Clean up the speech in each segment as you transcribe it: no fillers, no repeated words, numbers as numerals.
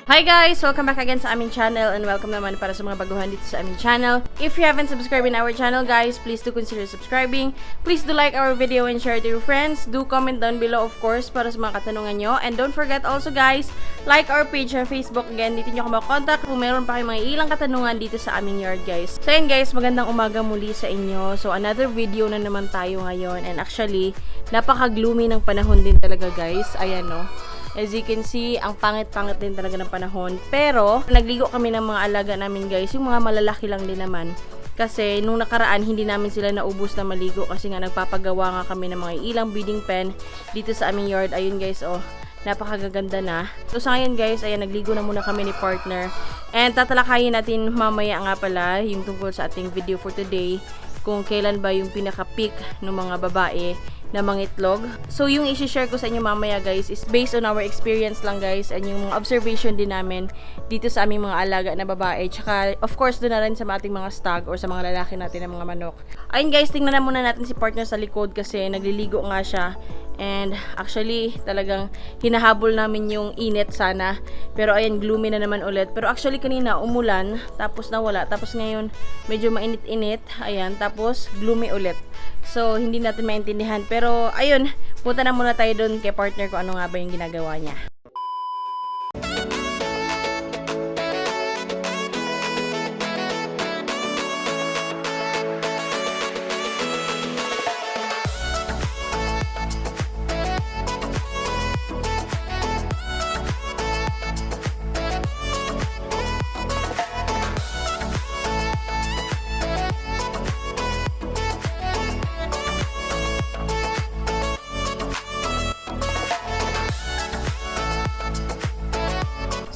Hi guys! Welcome back again sa aming channel and welcome naman para sa mga baguhan dito sa aming channel. If you haven't subscribed in our channel guys, please do consider subscribing. Please do like our video and share to your friends. Do comment down below of course para sa mga katanungan nyo. And don't forget also guys, like our page on Facebook. Again, dito nyo ako makontak kung meron pa kayong mga ilang katanungan dito sa aming yard guys. So yan guys, magandang umaga muli sa inyo. So another video na naman tayo ngayon. And actually, napaka-gloomy ng panahon din talaga guys. Ayan no. As you can see, ang pangit-pangit din talaga ng panahon. Pero, nagligo kami ng mga alaga namin guys. Yung mga malalaki lang din naman. Kasi, nung nakaraan, hindi namin sila naubos na maligo. Kasi nga, nagpapagawa nga kami ng mga ilang breeding pen dito sa aming yard. Ayun guys, oh. Napakagaganda na. So, sa ngayon guys, ayan, nagligo na muna kami ni partner. And, tatalakayin natin mamaya nga pala yung tungkol sa ating video for today. Kung kailan ba yung pinaka-peak ng mga babae na mga itlog. So, yung i-share ko sa inyo mamaya guys is based on our experience lang guys and yung mga observation din namin dito sa aming mga alaga na babae. Tsaka, of course, doon na rin sa ating mga stag or sa mga lalaki natin na mga manok. Ayun guys, tingnan na muna natin si partner sa likod kasi nagliligo nga siya. And actually, talagang hinahabol namin yung init sana. Pero ayan, gloomy na naman ulit. Pero actually, kanina umulan, tapos nawala. Tapos ngayon, medyo mainit-init. Ayan, tapos gloomy ulit. So, hindi natin maintindihan. Pero, ayun, punta na muna tayo doon kay partner ko ano nga ba yung ginagawa niya.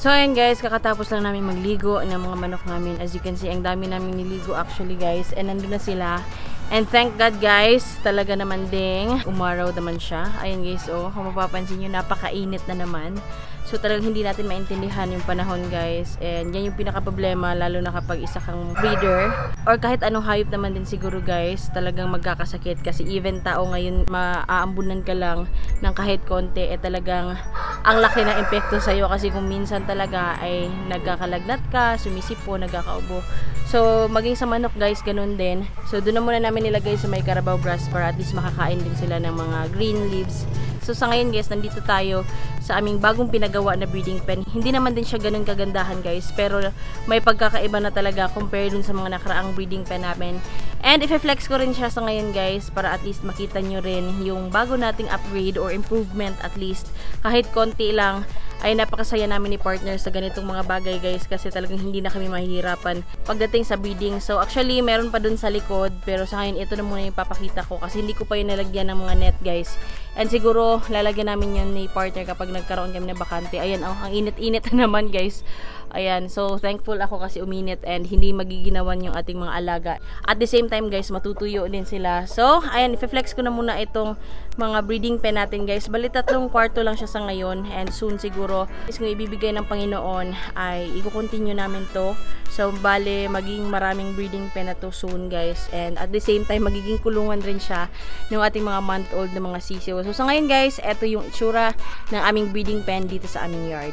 So ayan guys, kakatapos lang namin magligo ng mga manok namin. As you can see, ang dami namin niligo actually guys. And nandun na sila. And thank God guys, talaga naman ding umaraw naman siya. Ayan guys, oh, kung mapapansin nyo, napakainit na naman. So talagang hindi natin maintindihan yung panahon guys. And yan yung pinaka-problema lalo na kapag isa kang breeder or kahit anong hayop naman din siguro guys, talagang magkakasakit kasi even tao ngayon maaambunan ka lang ng kahit konti talagang ang laki ng epekto sa iyo kasi kung minsan talaga ay nagkakalagnat ka, sumisipo, nagkakaubo. So maging sa manok guys, ganun din. So doon na muna namin nilagay sa may carabao grass para at least makakain din sila ng mga green leaves. So sa ngayon guys, nandito tayo sa aming bagong pinagawa na breeding pen. Hindi naman din siya ganun kagandahan guys, pero may pagkakaiba na talaga compare dun sa mga nakaraang breeding pen namin. And i-flex ko rin siya sa ngayon guys para at least makita nyo rin yung bago nating upgrade or improvement at least. Kahit konti lang ay napakasaya namin ni partner sa ganitong mga bagay guys kasi talagang hindi na kami mahihirapan pagdating sa breeding. So actually meron pa dun sa likod pero sa ngayon ito na muna yung papakita ko kasi hindi ko pa yung nalagyan ng mga net guys. And siguro lalagyan namin yun ni partner kapag nagkaroon kami ng bakante. Ayan, oh, ang init-init na naman guys. Ayan, so thankful ako kasi uminit and hindi magiginawan yung ating mga alaga. At the same time guys, matutuyo din sila. So, ayan, i-flex ko na muna itong mga breeding pen natin guys. Bali 3 kwarto lang siya sa ngayon and soon siguro kung ibibigay ng Panginoon ay i-continue namin to. So, bali maging maraming breeding pen na to soon guys. And at the same time, magiging kulungan rin siya ng ating mga month-old na mga sisiw. So, sa ngayon guys, eto yung itsura ng aming breeding pen dito sa aming yard.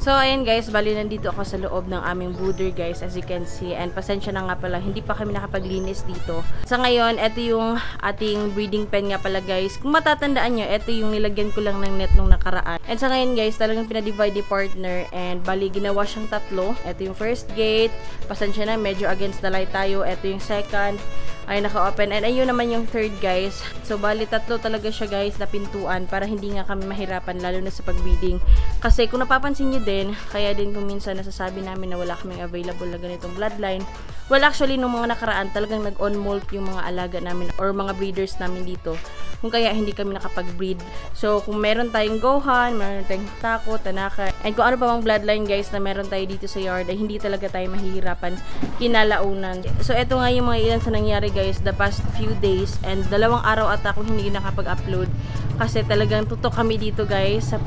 So, ayan guys, bali nandito ako sa loob ng aming brooder guys, as you can see. And pasensya na nga pala, hindi pa kami nakapaglinis dito. Sa ngayon, ito yung ating breeding pen nga pala guys. Kung matatandaan nyo, ito yung nilagyan ko lang ng net nung nakaraan. And sa ngayon guys, talagang pinadivide ni partner. And bali, ginawa siyang tatlo. Ito yung first gate. Pasensya na, medyo against the light tayo. Ito yung second. Ay naka-open, and ayun naman yung third guys. So bali tatlo talaga siya guys na pintuan para hindi nga kami mahirapan lalo na sa pag-breeding. Kasi kung napapansin niyo din, kaya din kung minsan nasasabi namin na wala kaming available na ganitong bloodline. Well actually nung mga nakaraan talagang nag-on molt yung mga alaga namin or mga breeders namin dito. Kung kaya hindi kami nakapag-breed. So kung meron tayong Gohan, meron tayong Tako, Tanaka, and kung ano pa mang bloodline guys na meron tayo dito sa yard ay hindi talaga tayo mahihirapan kinalaunan. So eto nga yung mga ilan sa nangyari guys the past few days, and 2 araw ata ako hindi nakapag-upload kasi talagang tutok kami dito guys sa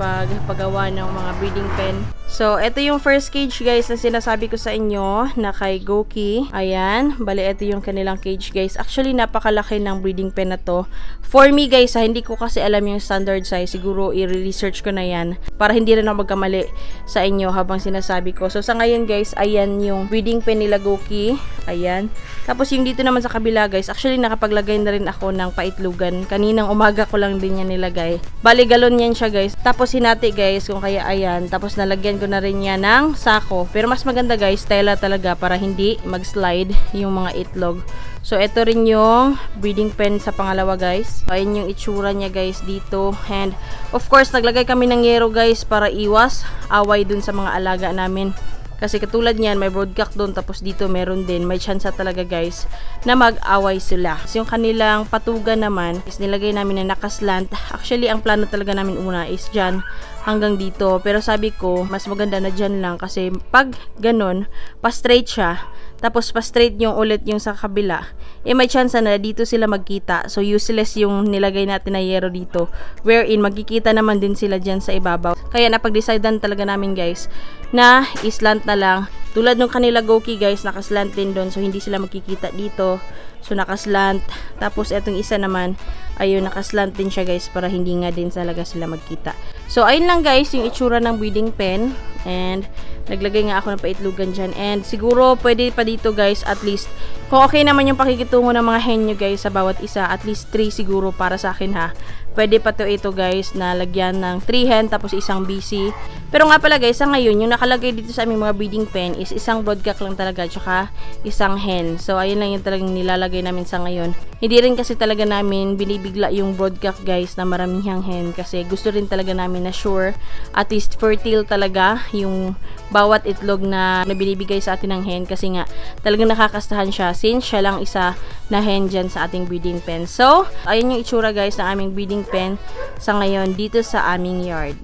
paggawa ng mga breeding pen. So ito yung first cage guys na sinasabi ko sa inyo na kay Goki. Ayan, bali ito yung kanilang cage guys. Actually napakalaki ng breeding pen na to. For me guys, hindi ko kasi alam yung standard size. Siguro i-research ko na yan para hindi rin ako magkamali sa inyo habang sinasabi ko. So sa ngayon guys, ayan yung breeding pen nila Goki. Ayan. Tapos yung dito naman sa kabila guys, actually nakapaglagay na rin ako ng paitlugan. Kaninang umaga ko lang din yan nilagay. Bali galon yan siya guys. Tapos hinati guys kung kaya ayan. Tapos nalagyan ko na rin yan ng sako. Pero mas maganda guys, tela talaga para hindi mag-slide yung mga itlog. So ito rin yung breeding pen sa pangalawa guys. Ayan yung itsura niya guys dito. And of course naglagay kami ng yero guys para iwas away dun sa mga alaga namin. Kasi katulad niyan, may broadcock doon, tapos dito meron din. May chance talaga guys na mag-away sila. So, yung kanilang patuga naman is nilagay namin na nakaslant. Actually, ang plano talaga namin una is dyan hanggang dito. Pero sabi ko, mas maganda na dyan lang kasi pag ganun, pa-straight siya. Tapos pa-straight yung ulit yung sa kabila. Eh may chance na dito sila magkita. So useless yung nilagay natin na yero dito. Wherein magkikita naman din sila dyan sa ibabaw. Kaya napag-decidean talaga namin guys na islant na lang. Tulad nung kanila Goki guys, nakaslant din doon. So hindi sila magkikita dito. So nakaslant. Tapos etong isa naman, ayun nakaslant din siya guys para hindi nga din talaga sila magkita. So ayun lang guys yung itsura ng breeding pen. And naglagay nga ako ng paitlugan dyan. And siguro pwede pa dito guys at least kung okay naman yung pakikitungo ng mga hen nyo guys sa bawat isa, at least 3 siguro para sa akin ha. Pwede pa to ito guys na lagyan ng 3 hen tapos isang BC. Pero nga pala guys, sa ngayon yung nakalagay dito sa aming mga breeding pen is isang broodcock lang talaga tsaka isang hen. So ayun lang yung talagang nilalagay namin sa ngayon. Hindi rin kasi talaga namin binibigla yung broodcock guys na maramihang hen kasi gusto rin talaga namin na sure at least fertile talaga yung bawat itlog na binibigay sa atin ng hen kasi nga talagang nakakastahan siya since siya lang isa na hen dyan sa ating breeding pen. So ayun yung itsura guys ng aming breeding pen sa ngayon dito sa aming yard.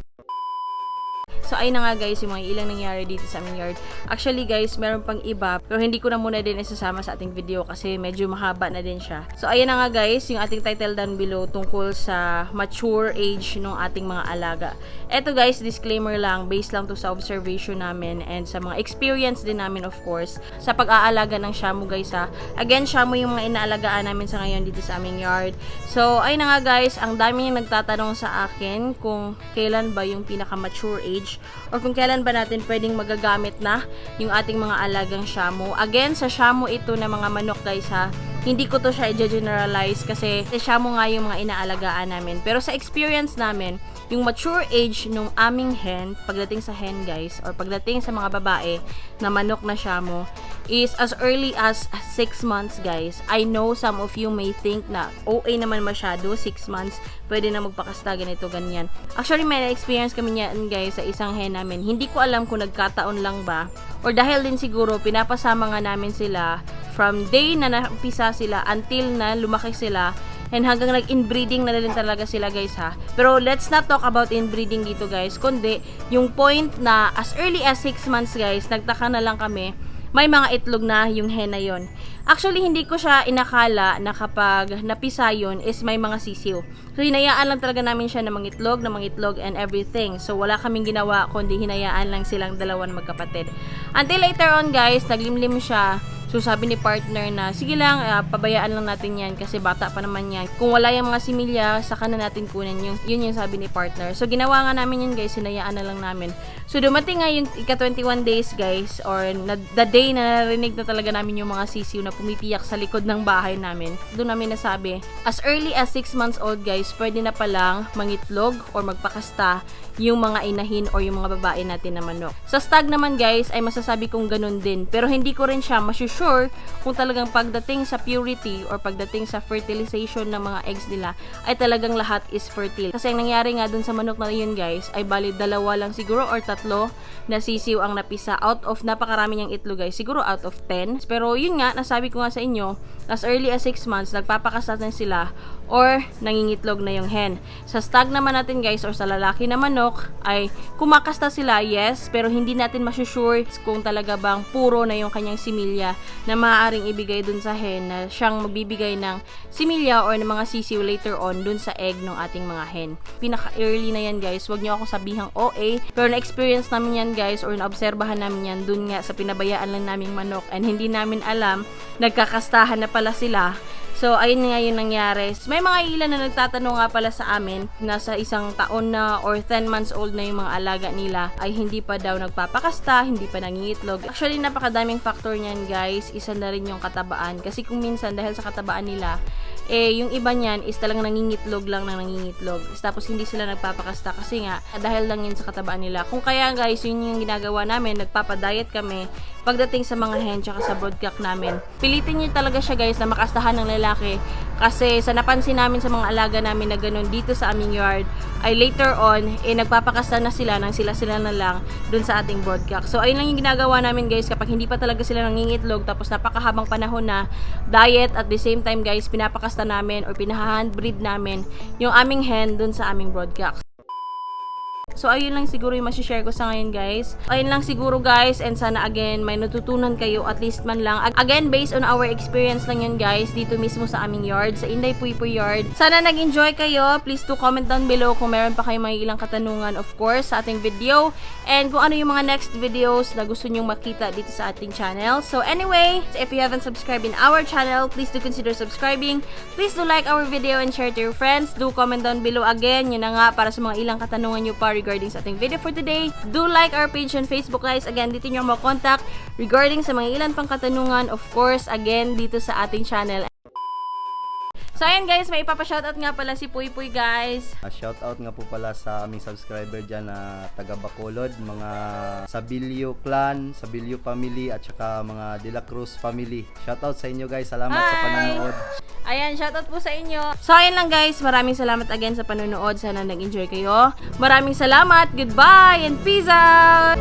So ayun na nga guys yung mga ilang nangyari dito sa aming yard. Actually guys, meron pang iba pero hindi ko na muna din isasama sa ating video kasi medyo mahaba na din siya. So ayun na nga guys yung ating title down below tungkol sa mature age ng ating mga alaga. Eto guys, disclaimer lang, based lang to sa observation namin and sa mga experience din namin of course sa pag-aalaga ng Shamo guys ha. Again, Shamo yung mga inaalagaan namin sa ngayon dito sa aming yard. So ayun na nga guys, ang dami yung nagtatanong sa akin kung kailan ba yung pinaka-mature age or kung kailan ba natin pwedeng magagamit na yung ating mga alagang Shamo. Again, sa Shamo ito na mga manok guys ha. Hindi ko to siya i-generalize kasi Shamo nga yung mga inaalagaan namin. Pero sa experience namin, yung mature age nung aming hen, pagdating sa hen guys, or pagdating sa mga babae na manok na Shamo, is as early as 6 months guys. I know some of you may think na OA naman masyado, 6 months, pwede na magpakasta ganito, ganyan. Actually, may na-experience kami niyan guys sa isang hen namin. Hindi ko alam kung nagkataon lang ba, or dahil din siguro pinapasama nga namin sila from day na napisa sila until na lumaki sila. And hanggang nag-inbreeding na din talaga sila guys ha. Pero let's not talk about inbreeding dito guys. Kundi yung point na as early as 6 months guys, nagtaka na lang kami, may mga itlog na yung hen na yon. Actually, hindi ko siya inakala na kapag napisa yun is may mga sisiw. So, hinayaan lang talaga namin siya na mangitlog and everything. So, wala kaming ginawa kundi hinayaan lang silang dalawan magkapatid. Until later on guys, naglimlim siya. So sabi ni partner na, sige lang, pabayaan lang natin yan kasi bata pa naman yan. Kung wala yung mga similya, saka na natin kunin yun yung sabi ni partner. So ginawa nga namin yun guys, sinayaan na lang namin. So dumating nga yung ika-21 days guys, or the day na narinig na talaga namin yung mga sisiw na pumipiyak sa likod ng bahay namin. Doon namin nasabi, as early as 6 months old guys, pwede na palang mangitlog or magpakasta yung mga inahin or yung mga babae natin na manok. Sa stag naman guys, ay masasabi kong ganun din. Pero hindi ko rin siya masusure kung talagang pagdating sa purity or pagdating sa fertilization ng mga eggs nila, ay talagang lahat is fertile. Kasi ang nangyari nga dun sa manok na yun guys, ay bali 2 lang siguro or 3 na sisiw ang napisa out of napakarami niyang itlog guys. Siguro out of 10. Pero yun nga, nasabi ko nga sa inyo, as early as 6 months, nagpapakasat na sila or nangingitlog na yung hen. Sa stag naman natin guys, or sa lalaki na manok, ay kumakasta sila, yes, pero hindi natin masusure kung talaga bang puro na yung kanyang similya na maaaring ibigay dun sa hen na siyang magbibigay ng similya or ng mga sisiw later on dun sa egg ng ating mga hen. Pinaka-early na yan guys, wag nyo ako sabihang OA, pero na-experience namin yan guys, or naobserbahan namin yan dun nga sa pinabayaan lang naming manok, and hindi namin alam, nagkakastahan na pala sila. So, ayun nga yung nangyari. May mga ilan na nagtatanong nga pala sa amin, nasa 1 taon na or 10 months old na yung mga alaga nila, ay hindi pa daw nagpapakasta, hindi pa nangingitlog. Actually, napakadaming factor niyan guys. Isa na rin yung katabaan. Kasi kung minsan, dahil sa katabaan nila, yung iba niyan is talagang nangingitlog lang ng nangingitlog. Tapos hindi sila nagpapakasta kasi nga, dahil lang yun sa katabaan nila. Kung kaya guys, yun yung ginagawa namin, nagpapadiet kami pagdating sa mga hen tsaka sa broodcock namin. Pilitin nyo talaga siya guys na makastahan ng lalaki, kasi sa napansin namin sa mga alaga namin na ganun dito sa aming yard, ay later on, nagpapakasta na sila nang sila na lang dun sa ating broodcock. So ayun lang yung ginagawa namin guys kapag hindi pa talaga sila nangingitlog, tapos napakahabang panahon na diet, at the same time guys, pinapakasta namin or pinahandbreed namin yung aming hen dun sa aming broodcock. So, ayun lang siguro yung masishare ko sa ngayon guys. Ayun lang siguro guys, and sana again, may natutunan kayo at least man lang. Again, based on our experience lang yun guys, dito mismo sa aming yard, sa Inday Poypoy yard. Sana nag-enjoy kayo. Please do comment down below kung meron pa kayong mga ilang katanungan of course sa ating video. And kung ano yung mga next videos na gusto nyong makita dito sa ating channel. So anyway, if you haven't subscribed in our channel, please do consider subscribing. Please do like our video and share to your friends. Do comment down below again. Yun na nga, para sa mga ilang katanungan nyo pa regarding sa ating video for today. Do like our page on Facebook guys. Again, dito nyo makontak regarding sa mga ilan pang katanungan. Of course, again, dito sa ating channel. So ayan guys, may ipapa-shoutout nga pala si Poypoy guys. Shoutout nga po pala sa aming subscriber dyan na taga Bacolod, mga Sabilio clan, Sabilio family, at saka mga De La Cruz family. Shoutout sa inyo guys, salamat sa panonood. Ayan, shoutout po sa inyo. So ayan lang guys, maraming salamat again sa panonood. Sana nag-enjoy kayo. Maraming salamat, goodbye and peace out!